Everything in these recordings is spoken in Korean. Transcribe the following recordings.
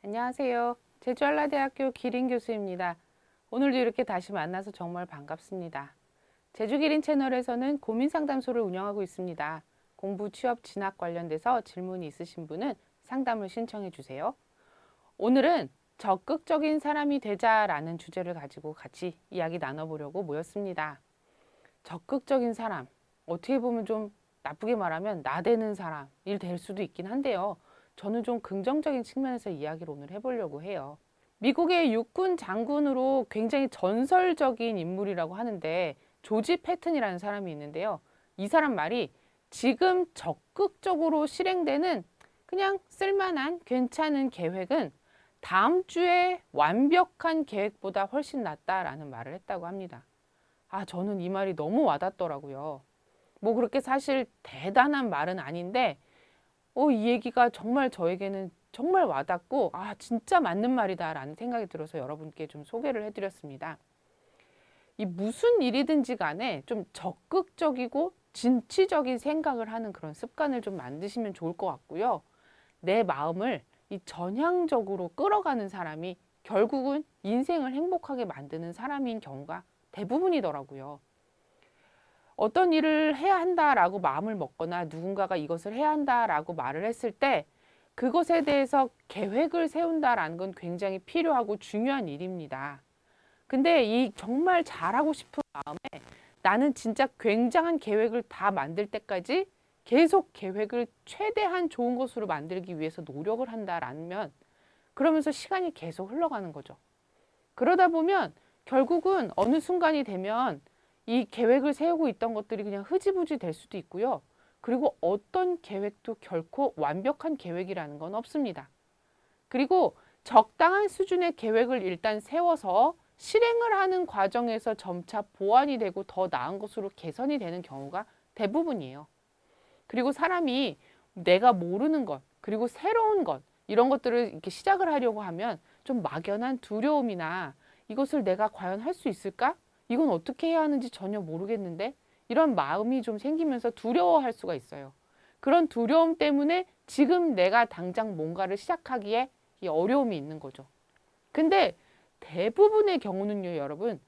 안녕하세요. 제주한라대학교 기린 교수입니다. 오늘도 이렇게 다시 만나서 정말 반갑습니다. 제주기린 채널에서는 고민상담소를 운영하고 있습니다. 공부, 취업, 진학 관련돼서 질문이 있으신 분은 상담을 신청해 주세요. 오늘은 적극적인 사람이 되자라는 주제를 가지고 같이 이야기 나눠보려고 모였습니다. 적극적인 사람, 어떻게 보면 좀 나쁘게 말하면 나대는 사람이 될 수도 있긴 한데요. 저는 좀 긍정적인 측면에서 이야기를 오늘 해보려고 해요. 미국의 육군 장군으로 굉장히 전설적인 인물이라고 하는데 조지 패튼이라는 사람이 있는데요. 이 사람 말이 지금 적극적으로 실행되는 그냥 쓸만한 괜찮은 계획은 다음 주에 완벽한 계획보다 훨씬 낫다라는 말을 했다고 합니다. 저는 이 말이 너무 와닿더라고요. 뭐 그렇게 사실 대단한 말은 아닌데, 이 얘기가 정말 저에게는 정말 와닿고, 진짜 맞는 말이다라는 생각이 들어서 여러분께 좀 소개를 해드렸습니다. 이 무슨 일이든지 간에 좀 적극적이고 진취적인 생각을 하는 그런 습관을 좀 만드시면 좋을 것 같고요. 내 마음을 이 전향적으로 끌어가는 사람이 결국은 인생을 행복하게 만드는 사람인 경우가 대부분이더라고요. 어떤 일을 해야 한다라고 마음을 먹거나 누군가가 이것을 해야 한다라고 말을 했을 때 그것에 대해서 계획을 세운다라는 건 굉장히 필요하고 중요한 일입니다. 근데 이 정말 잘하고 싶은 마음에 나는 진짜 굉장한 계획을 다 만들 때까지 계속 계획을 최대한 좋은 것으로 만들기 위해서 노력을 한다라면 그러면서 시간이 계속 흘러가는 거죠. 그러다 보면 결국은 어느 순간이 되면 이 계획을 세우고 있던 것들이 그냥 흐지부지 될 수도 있고요. 그리고 어떤 계획도 결코 완벽한 계획이라는 건 없습니다. 그리고 적당한 수준의 계획을 일단 세워서 실행을 하는 과정에서 점차 보완이 되고 더 나은 것으로 개선이 되는 경우가 대부분이에요. 그리고 사람이 내가 모르는 것, 그리고 새로운 것, 이런 것들을 이렇게 시작을 하려고 하면 좀 막연한 두려움이나 이것을 내가 과연 할 수 있을까? 이건 어떻게 해야 하는지 전혀 모르겠는데? 이런 마음이 좀 생기면서 두려워할 수가 있어요. 그런 두려움 때문에 지금 내가 당장 뭔가를 시작하기에 어려움이 있는 거죠. 근데 대부분의 경우는요, 여러분,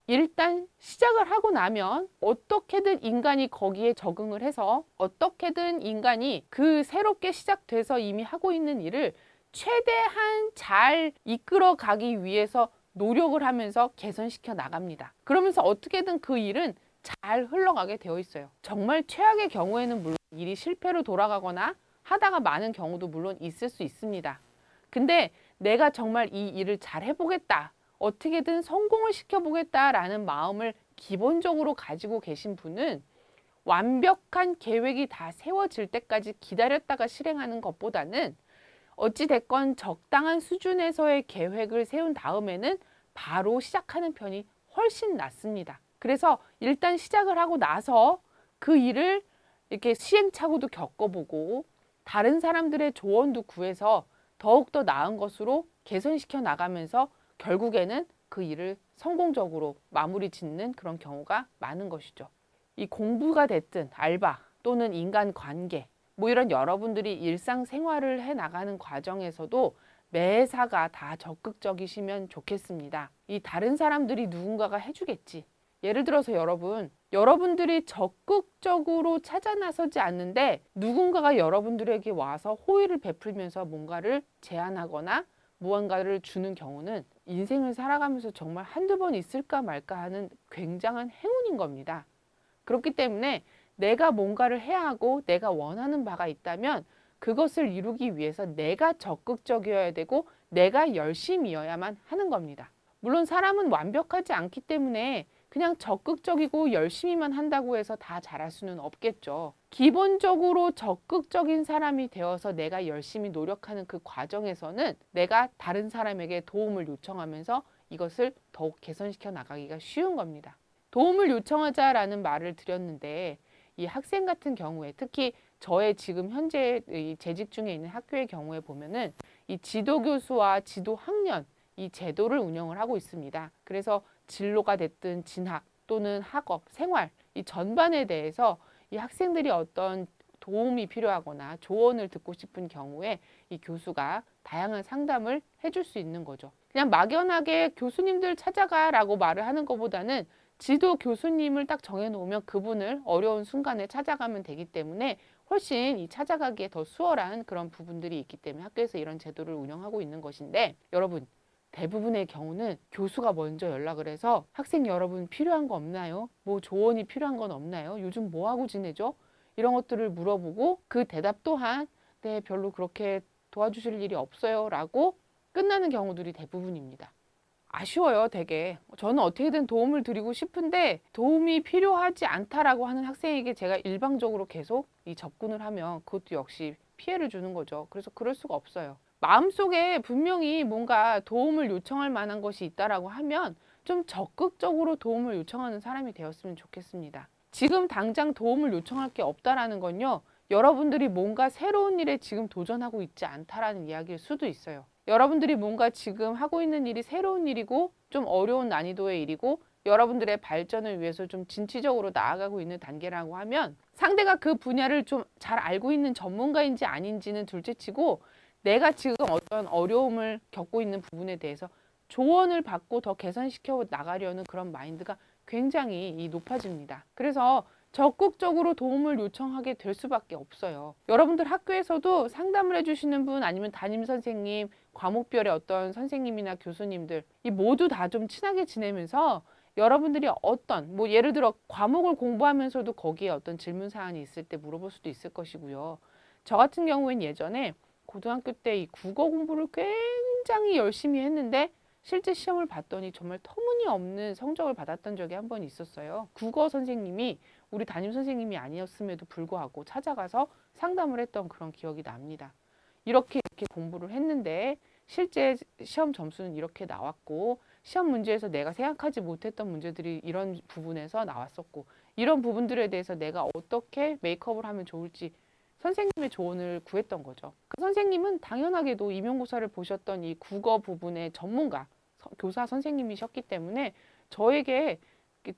일단 시작을 하고 나면 어떻게든 인간이 거기에 적응을 해서 어떻게든 인간이 그 새롭게 시작돼서 이미 하고 있는 일을 최대한 잘 이끌어 가기 위해서 노력을 하면서 개선시켜 나갑니다. 그러면서 어떻게든 그 일은 잘 흘러가게 되어 있어요. 정말 최악의 경우에는 물론 일이 실패로 돌아가거나 하다가 많은 경우도 물론 있을 수 있습니다. 근데 내가 정말 이 일을 잘 해보겠다. 어떻게든 성공을 시켜보겠다라는 마음을 기본적으로 가지고 계신 분은 완벽한 계획이 다 세워질 때까지 기다렸다가 실행하는 것보다는 어찌됐건 적당한 수준에서의 계획을 세운 다음에는 바로 시작하는 편이 훨씬 낫습니다. 그래서 일단 시작을 하고 나서 그 일을 이렇게 시행착오도 겪어보고 다른 사람들의 조언도 구해서 더욱더 나은 것으로 개선시켜 나가면서 결국에는 그 일을 성공적으로 마무리 짓는 그런 경우가 많은 것이죠. 이 공부가 됐든 알바 또는 인간관계 뭐 이런 여러분들이 일상생활을 해 나가는 과정에서도 매사가 다 적극적이시면 좋겠습니다. 이 다른 사람들이 누군가가 해주겠지. 예를 들어서 여러분들이 적극적으로 찾아 나서지 않는데 누군가가 여러분들에게 와서 호의를 베풀면서 뭔가를 제안하거나 무언가를 주는 경우는 인생을 살아가면서 정말 한두 번 있을까 말까 하는 굉장한 행운인 겁니다. 그렇기 때문에 내가 뭔가를 해야 하고 내가 원하는 바가 있다면 그것을 이루기 위해서 내가 적극적이어야 되고 내가 열심이어야만 하는 겁니다. 물론 사람은 완벽하지 않기 때문에 그냥 적극적이고 열심히만 한다고 해서 다 잘할 수는 없겠죠. 기본적으로 적극적인 사람이 되어서 내가 열심히 노력하는 그 과정에서는 내가 다른 사람에게 도움을 요청하면서 이것을 더욱 개선시켜 나가기가 쉬운 겁니다. 도움을 요청하자라는 말을 드렸는데 이 학생 같은 경우에 특히 저의 지금 현재 재직 중에 있는 학교의 경우에 보면은 이 지도교수와 지도학년 이 제도를 운영을 하고 있습니다. 그래서 진로가 됐든 진학 또는 학업, 생활 이 전반에 대해서 이 학생들이 어떤 도움이 필요하거나 조언을 듣고 싶은 경우에 이 교수가 다양한 상담을 해줄 수 있는 거죠. 그냥 막연하게 교수님들 찾아가라고 말을 하는 것보다는 지도 교수님을 딱 정해놓으면 그분을 어려운 순간에 찾아가면 되기 때문에 훨씬 이 찾아가기에 더 수월한 그런 부분들이 있기 때문에 학교에서 이런 제도를 운영하고 있는 것인데, 여러분 대부분의 경우는 교수가 먼저 연락을 해서 학생 여러분 필요한 거 없나요? 뭐 조언이 필요한 건 없나요? 요즘 뭐 하고 지내죠? 이런 것들을 물어보고 그 대답 또한 네, 별로 그렇게 도와주실 일이 없어요 라고 끝나는 경우들이 대부분입니다. 아쉬워요, 되게. 저는 어떻게든 도움을 드리고 싶은데 도움이 필요하지 않다라고 하는 학생에게 제가 일방적으로 계속 이 접근을 하면 그것도 역시 피해를 주는 거죠. 그래서 그럴 수가 없어요. 마음속에 분명히 뭔가 도움을 요청할 만한 것이 있다라고 하면 좀 적극적으로 도움을 요청하는 사람이 되었으면 좋겠습니다. 지금 당장 도움을 요청할 게 없다라는 건요, 여러분들이 뭔가 새로운 일에 지금 도전하고 있지 않다라는 이야기일 수도 있어요. 여러분들이 뭔가 지금 하고 있는 일이 새로운 일이고 좀 어려운 난이도의 일이고 여러분들의 발전을 위해서 좀 진취적으로 나아가고 있는 단계라고 하면 상대가 그 분야를 좀 잘 알고 있는 전문가인지 아닌지는 둘째치고 내가 지금 어떤 어려움을 겪고 있는 부분에 대해서 조언을 받고 더 개선시켜 나가려는 그런 마인드가 굉장히 높아집니다. 그래서 적극적으로 도움을 요청하게 될 수밖에 없어요. 여러분들 학교에서도 상담을 해주시는 분 아니면 담임 선생님, 과목별의 어떤 선생님이나 교수님들 이 모두 다 좀 친하게 지내면서 여러분들이 어떤 뭐 예를 들어 과목을 공부하면서도 거기에 어떤 질문 사항이 있을 때 물어볼 수도 있을 것이고요. 저 같은 경우엔 예전에 고등학교 때 이 국어 공부를 굉장히 열심히 했는데 실제 시험을 봤더니 정말 터무니없는 성적을 받았던 적이 한 번 있었어요. 국어 선생님이 우리 담임 선생님이 아니었음에도 불구하고 찾아가서 상담을 했던 그런 기억이 납니다. 이렇게 공부를 했는데 실제 시험 점수는 이렇게 나왔고 시험 문제에서 내가 생각하지 못했던 문제들이 이런 부분에서 나왔었고 이런 부분들에 대해서 내가 어떻게 메이크업을 하면 좋을지 선생님의 조언을 구했던 거죠. 그 선생님은 당연하게도 임용고사를 보셨던 이 국어 부분의 전문가, 교사 선생님이셨기 때문에 저에게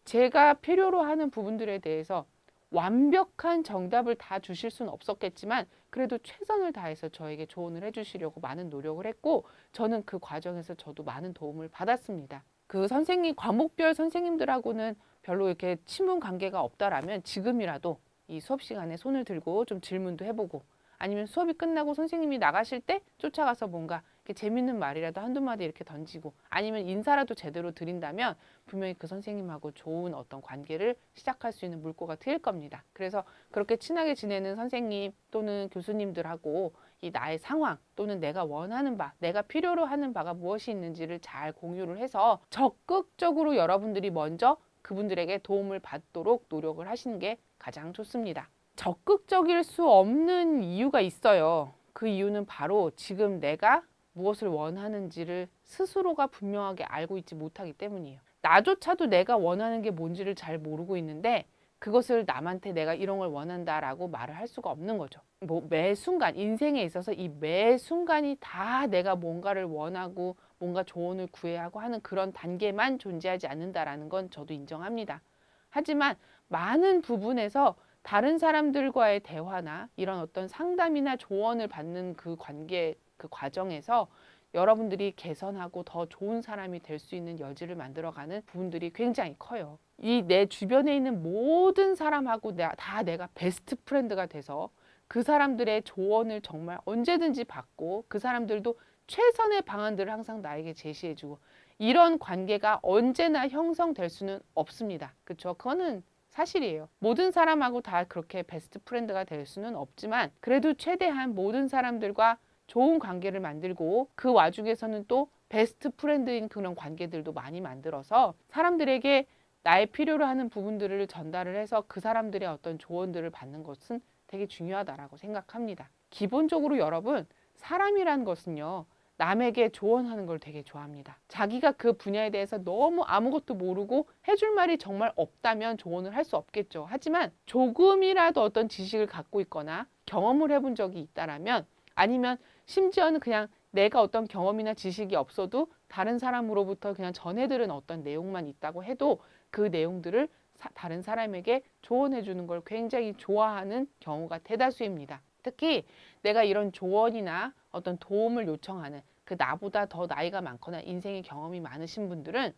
제가 필요로 하는 부분들에 대해서 완벽한 정답을 다 주실 수는 없었겠지만 그래도 최선을 다해서 저에게 조언을 해주시려고 많은 노력을 했고 저는 그 과정에서 저도 많은 도움을 받았습니다. 그 선생님, 과목별 선생님들하고는 별로 이렇게 친분 관계가 없다라면 지금이라도 이 수업 시간에 손을 들고 좀 질문도 해보고 아니면 수업이 끝나고 선생님이 나가실 때 쫓아가서 뭔가 이렇게 재밌는 말이라도 한두 마디 이렇게 던지고 아니면 인사라도 제대로 드린다면 분명히 그 선생님하고 좋은 어떤 관계를 시작할 수 있는 물꼬가 트일 겁니다. 그래서 그렇게 친하게 지내는 선생님 또는 교수님들하고 이 나의 상황 또는 내가 원하는 바, 내가 필요로 하는 바가 무엇이 있는지를 잘 공유를 해서 적극적으로 여러분들이 먼저 그분들에게 도움을 받도록 노력을 하시는 게 가장 좋습니다. 적극적일 수 없는 이유가 있어요. 그 이유는 바로 지금 내가 무엇을 원하는지를 스스로가 분명하게 알고 있지 못하기 때문이에요. 나조차도 내가 원하는 게 뭔지를 잘 모르고 있는데 그것을 남한테 내가 이런 걸 원한다라고 말을 할 수가 없는 거죠. 뭐 매 순간, 인생에 있어서 이 매 순간이 다 내가 뭔가를 원하고 뭔가 조언을 구해야 하고 하는 그런 단계만 존재하지 않는다라는 건 저도 인정합니다. 하지만 많은 부분에서 다른 사람들과의 대화나 이런 어떤 상담이나 조언을 받는 그 관계, 그 과정에서 여러분들이 개선하고 더 좋은 사람이 될 수 있는 여지를 만들어가는 부분들이 굉장히 커요. 이 내 주변에 있는 모든 사람하고 다 내가 베스트 프렌드가 돼서 그 사람들의 조언을 정말 언제든지 받고 그 사람들도 최선의 방안들을 항상 나에게 제시해주고 이런 관계가 언제나 형성될 수는 없습니다. 그렇죠? 그거는 사실이에요. 모든 사람하고 다 그렇게 베스트 프렌드가 될 수는 없지만 그래도 최대한 모든 사람들과 좋은 관계를 만들고 그 와중에서는 또 베스트 프렌드인 그런 관계들도 많이 만들어서 사람들에게 나의 필요로 하는 부분들을 전달을 해서 그 사람들의 어떤 조언들을 받는 것은 되게 중요하다라고 생각합니다. 기본적으로 여러분, 사람이란 것은요, 남에게 조언하는 걸 되게 좋아합니다. 자기가 그 분야에 대해서 너무 아무것도 모르고 해줄 말이 정말 없다면 조언을 할 수 없겠죠. 하지만 조금이라도 어떤 지식을 갖고 있거나 경험을 해본 적이 있다라면 아니면 심지어는 그냥 내가 어떤 경험이나 지식이 없어도 다른 사람으로부터 그냥 전해 들은 어떤 내용만 있다고 해도 그 내용들을 다른 사람에게 조언해 주는 걸 굉장히 좋아하는 경우가 대다수입니다. 특히 내가 이런 조언이나 어떤 도움을 요청하는 그 나보다 더 나이가 많거나 인생의 경험이 많으신 분들은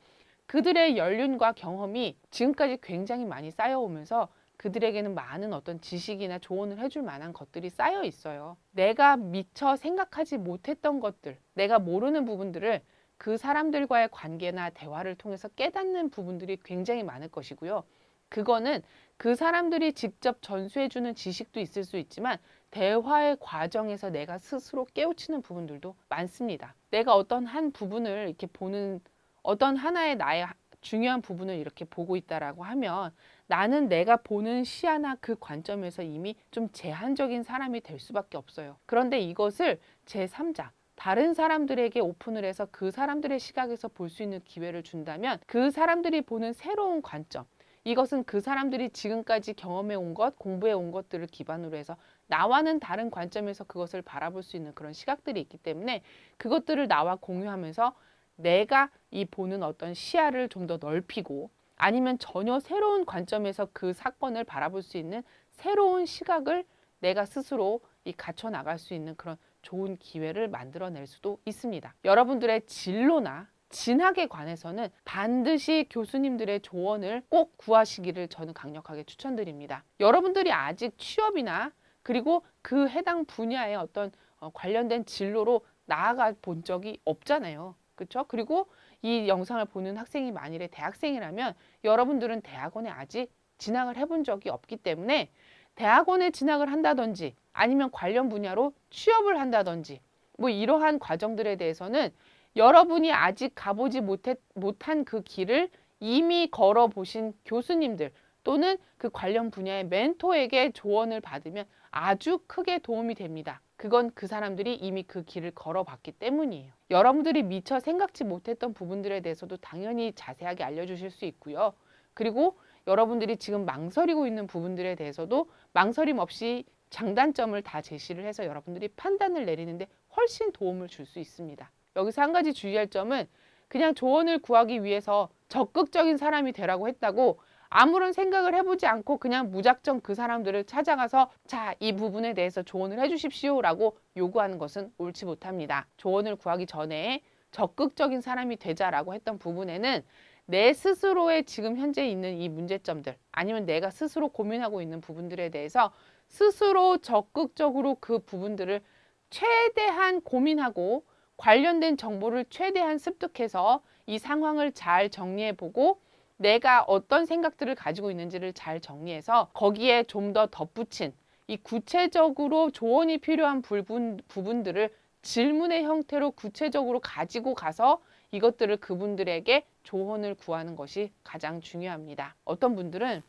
그들의 연륜과 경험이 지금까지 굉장히 많이 쌓여오면서 그들에게는 많은 어떤 지식이나 조언을 해줄 만한 것들이 쌓여 있어요. 내가 미처 생각하지 못했던 것들, 내가 모르는 부분들을 그 사람들과의 관계나 대화를 통해서 깨닫는 부분들이 굉장히 많을 것이고요. 그거는 그 사람들이 직접 전수해주는 지식도 있을 수 있지만 대화의 과정에서 내가 스스로 깨우치는 부분들도 많습니다. 내가 어떤 한 부분을 이렇게 보는 어떤 하나의 나의 중요한 부분을 이렇게 보고 있다라고 하면 나는 내가 보는 시야나 그 관점에서 이미 좀 제한적인 사람이 될 수밖에 없어요. 그런데 이것을 제3자, 다른 사람들에게 오픈을 해서 그 사람들의 시각에서 볼 수 있는 기회를 준다면 그 사람들이 보는 새로운 관점, 이것은 그 사람들이 지금까지 경험해 온 것, 공부해 온 것들을 기반으로 해서 나와는 다른 관점에서 그것을 바라볼 수 있는 그런 시각들이 있기 때문에 그것들을 나와 공유하면서 내가 이 보는 어떤 시야를 좀 더 넓히고 아니면 전혀 새로운 관점에서 그 사건을 바라볼 수 있는 새로운 시각을 내가 스스로 갖춰 나갈 수 있는 그런 좋은 기회를 만들어낼 수도 있습니다. 여러분들의 진로나 진학에 관해서는 반드시 교수님들의 조언을 꼭 구하시기를 저는 강력하게 추천드립니다. 여러분들이 아직 취업이나 그리고 그 해당 분야의 어떤 관련된 진로로 나아가 본 적이 없잖아요. 그렇죠? 그리고 이 영상을 보는 학생이 만일에 대학생이라면 여러분들은 대학원에 아직 진학을 해본 적이 없기 때문에 대학원에 진학을 한다든지 아니면 관련 분야로 취업을 한다든지 뭐 이러한 과정들에 대해서는 여러분이 아직 가보지 못한 그 길을 이미 걸어보신 교수님들 또는 그 관련 분야의 멘토에게 조언을 받으면 아주 크게 도움이 됩니다. 그건 그 사람들이 이미 그 길을 걸어봤기 때문이에요. 여러분들이 미처 생각지 못했던 부분들에 대해서도 당연히 자세하게 알려주실 수 있고요. 그리고 여러분들이 지금 망설이고 있는 부분들에 대해서도 망설임 없이 장단점을 다 제시를 해서 여러분들이 판단을 내리는데 훨씬 도움을 줄 수 있습니다. 여기서 한 가지 주의할 점은 그냥 조언을 구하기 위해서 적극적인 사람이 되라고 했다고 아무런 생각을 해보지 않고 그냥 무작정 그 사람들을 찾아가서 자, 이 부분에 대해서 조언을 해주십시오라고 요구하는 것은 옳지 못합니다. 조언을 구하기 전에 적극적인 사람이 되자라고 했던 부분에는 내 스스로의 지금 현재 있는 이 문제점들 아니면 내가 스스로 고민하고 있는 부분들에 대해서 스스로 적극적으로 그 부분들을 최대한 고민하고 관련된 정보를 최대한 습득해서 이 상황을 잘 정리해보고 내가 어떤 생각들을 가지고 있는지를 잘 정리해서 거기에 좀 더 덧붙인 이 구체적으로 조언이 필요한 부분들을 질문의 형태로 구체적으로 가지고 가서 이것들을 그분들에게 조언을 구하는 것이 가장 중요합니다. 어떤 분들은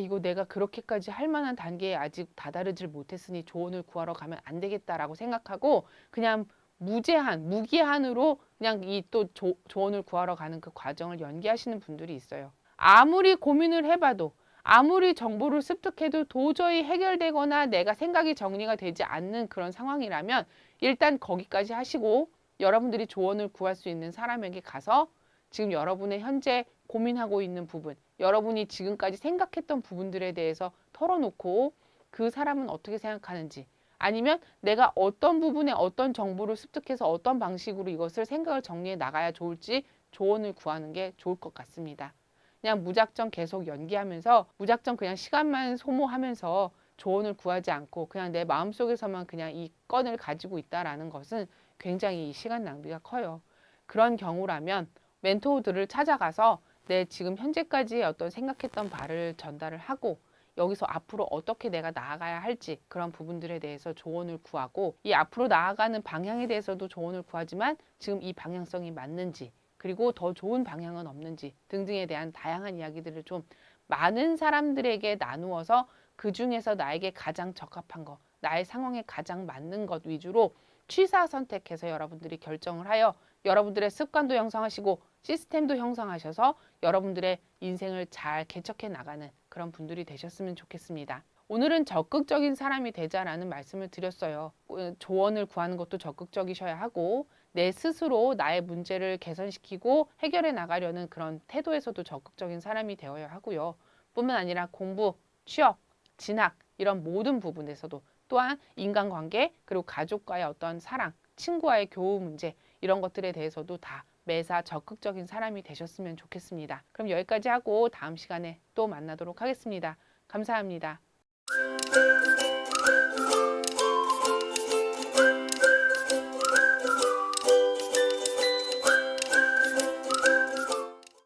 이거 내가 그렇게까지 할 만한 단계에 아직 다다르질 못했으니 조언을 구하러 가면 안 되겠다라고 생각하고 그냥 무기한으로 그냥 이 또 조언을 구하러 가는 그 과정을 연기하시는 분들이 있어요. 아무리 고민을 해봐도 아무리 정보를 습득해도 도저히 해결되거나 내가 생각이 정리가 되지 않는 그런 상황이라면 일단 거기까지 하시고 여러분들이 조언을 구할 수 있는 사람에게 가서 지금 여러분의 현재 고민하고 있는 부분, 여러분이 지금까지 생각했던 부분들에 대해서 털어놓고 그 사람은 어떻게 생각하는지 아니면 내가 어떤 부분에 어떤 정보를 습득해서 어떤 방식으로 이것을 생각을 정리해 나가야 좋을지 조언을 구하는 게 좋을 것 같습니다. 그냥 무작정 계속 연기하면서 무작정 그냥 시간만 소모하면서 조언을 구하지 않고 그냥 내 마음속에서만 그냥 이 건을 가지고 있다라는 것은 굉장히 시간 낭비가 커요. 그런 경우라면 멘토들을 찾아가서 내 지금 현재까지 어떤 생각했던 바를 전달을 하고 여기서 앞으로 어떻게 내가 나아가야 할지 그런 부분들에 대해서 조언을 구하고 이 앞으로 나아가는 방향에 대해서도 조언을 구하지만 지금 이 방향성이 맞는지 그리고 더 좋은 방향은 없는지 등등에 대한 다양한 이야기들을 좀 많은 사람들에게 나누어서 그 중에서 나에게 가장 적합한 것, 나의 상황에 가장 맞는 것 위주로 취사 선택해서 여러분들이 결정을 하여 여러분들의 습관도 형성하시고 시스템도 형성하셔서 여러분들의 인생을 잘 개척해 나가는 그런 분들이 되셨으면 좋겠습니다. 오늘은 적극적인 사람이 되자라는 말씀을 드렸어요. 조언을 구하는 것도 적극적이셔야 하고 내 스스로 나의 문제를 개선시키고 해결해 나가려는 그런 태도에서도 적극적인 사람이 되어야 하고요. 뿐만 아니라 공부, 취업, 진학 이런 모든 부분에서도 또한 인간관계 그리고 가족과의 어떤 사랑, 친구와의 교우 문제 이런 것들에 대해서도 다 매사 적극적인 사람이 되셨으면 좋겠습니다. 그럼 여기까지 하고 다음 시간에 또 만나도록 하겠습니다. 감사합니다.